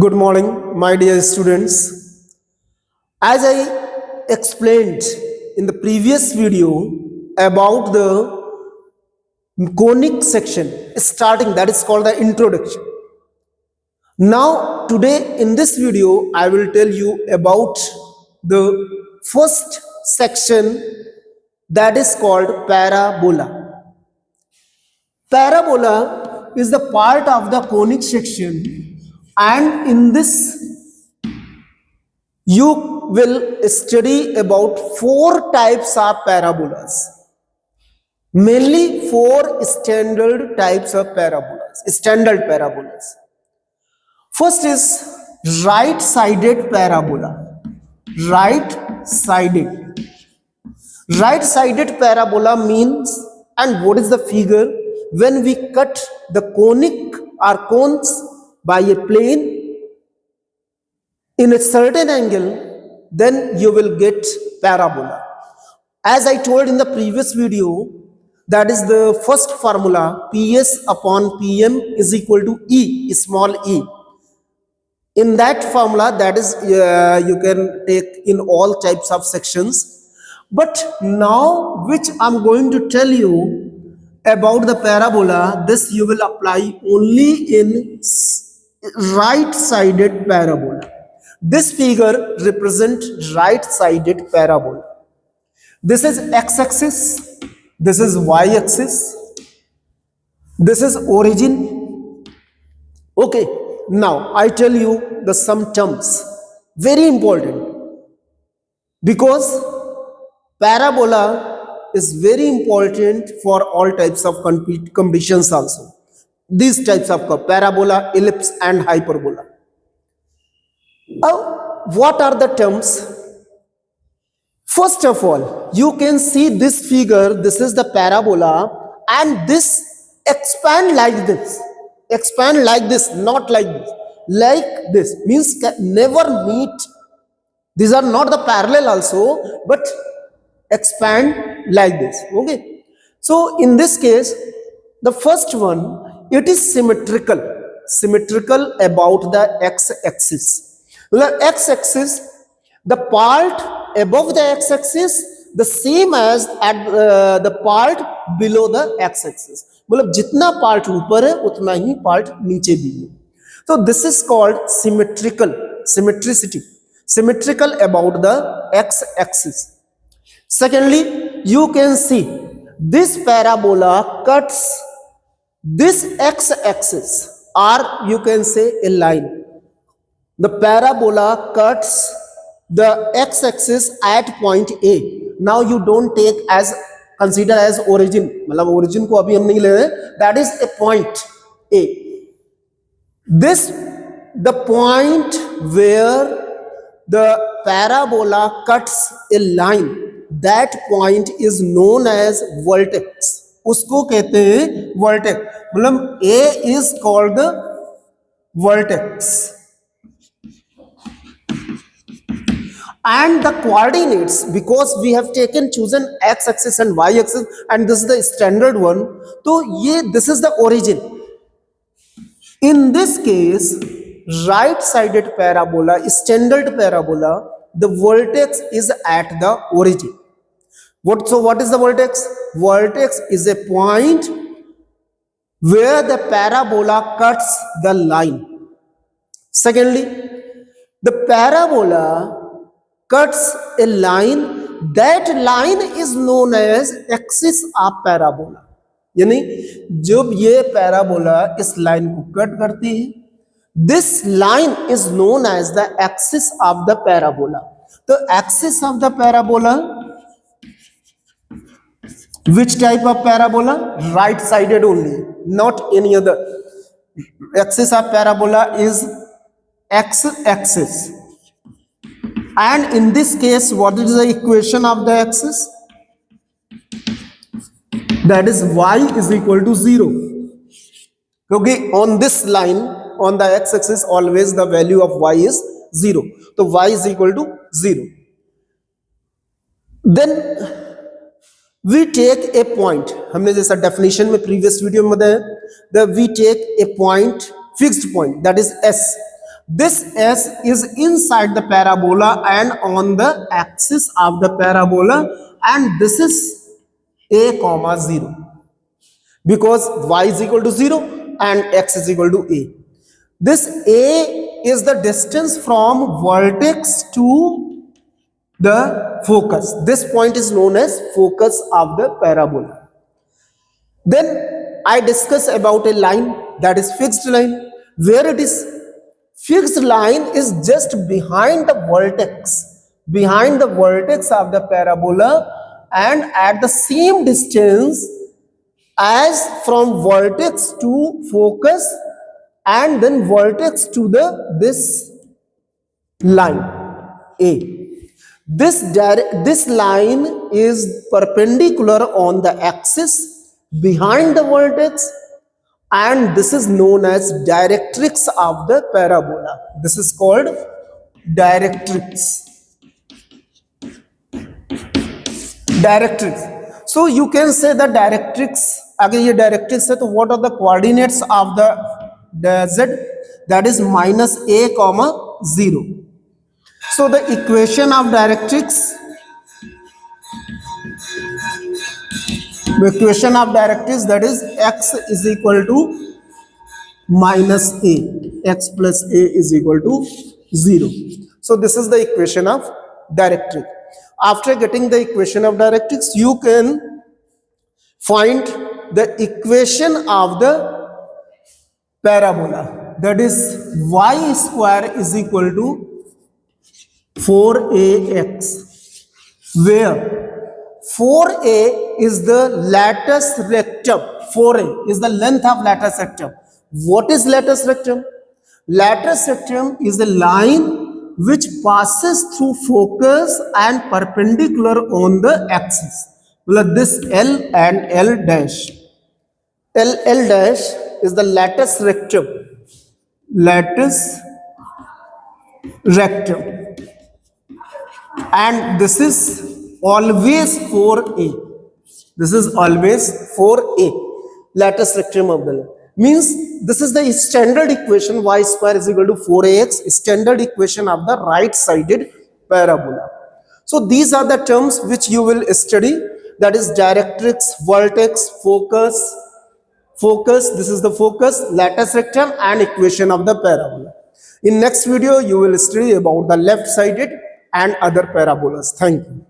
Good morning, my dear students. As I explained in the previous video about the conic section starting, that is called the introduction. Now, today in this video, I will tell you about the first section, that is called parabola. Parabola is the part of the conic section, and in this you will study about four types of parabolas, mainly four standard parabolas. First is right sided parabola. Right sided right sided parabola means, and what is the figure? When we cut the conic or cones by a plane in a certain angle, then you will get parabola. As I told in the previous video, that is the first formula, ps upon pm is equal to e, small e. In that formula, that is you can take in all types of sections. But now, which I'm going to tell you about the parabola, this you will apply only in right sided parabola. This figure represents right sided parabola. This is x axis, this is y axis, this is origin. Okay, now I tell you the some terms, very important, because parabola is very important for all types of competitions also. These types of parabola, ellipse and hyperbola. Now, what are the terms? First of all, you can see this figure, this is the parabola, and this expand like this, not like this. Like this means never meet. These are not the parallel also, but expand like this. Okay, so in this case, the first one, it is symmetrical about the x-axis. The x-axis, the part above the x-axis the same as at the part below the x-axis. मतलब जितना part ऊपर है उतना ही part नीचे भी है. So this is called symmetrical about the x-axis. Secondly, you can see this parabola cuts this x-axis, or you can say a line. The parabola cuts the x-axis at point A. Now you don't take as consider as origin, मतलब origin को अभी हम नहीं ले रहे. That is a point A. This the point where the parabola cuts a line. That point is known as vertex. उसको कहते हैं vertex. मतलब A is called the vertex. And the coordinates, because we have chosen x-axis and y-axis, and this is the standard one, so this is the origin. In this case, right-sided parabola, standard parabola, the vertex is at the origin. What is the vertex? Vertex is a point where the parabola cuts the line. Secondly, the parabola cuts a line. That line is known as axis of parabola. यानी जब ये parabola इस line को cut करती है, this line is known as the axis of the parabola. तो axis of the parabola, which type of parabola? Right sided only, not any other. Axis of parabola is x-axis. And in this case, what is the equation of the axis? That is y is equal to 0. Okay, on this line, on the x-axis, always the value of y is 0. So y is equal to 0. Then we take a point. हमने जैसा definition में previous video में बताया, that we take a point, fixed point, that is S. This s is inside the parabola and on the axis of the parabola, and this is a comma 0, because y is equal to 0 and x is equal to a. This a is the distance from vertex to the focus. This point is known as focus of the parabola. Then I discuss about a line, that is fixed line. Where it is fixed line is just behind the vertex of the parabola, and at the same distance as from vertex to focus, and then vertex to the this line a. This line is perpendicular on the axis behind the vertex, and this is known as directrix of the parabola. This is called directrix. So you can say the directrix. अगर ये directrix है तो what are the coordinates of the z? That is minus a comma 0. So the equation of directrix, that is x is equal to minus a, x plus a is equal to 0. So this is the equation of directrix. After getting the equation of directrix, you can find the equation of the parabola, that is y square is equal to 4ax, where 4a is the latus rectum. 4a is the length of latus rectum. What is latus rectum? Latus rectum is the line which passes through focus and perpendicular on the axis. Like this L and L dash. L dash is the latus rectum. And this is always 4a. This is always 4a, latus rectum of the line. Means this is the standard equation, y square is equal to 4ax, standard equation of the right sided parabola. So these are the terms which you will study, that is directrix, vertex, focus, this is the focus, latus rectum, and equation of the parabola. In next video you will study about the left sided and other parabolas. Thank you.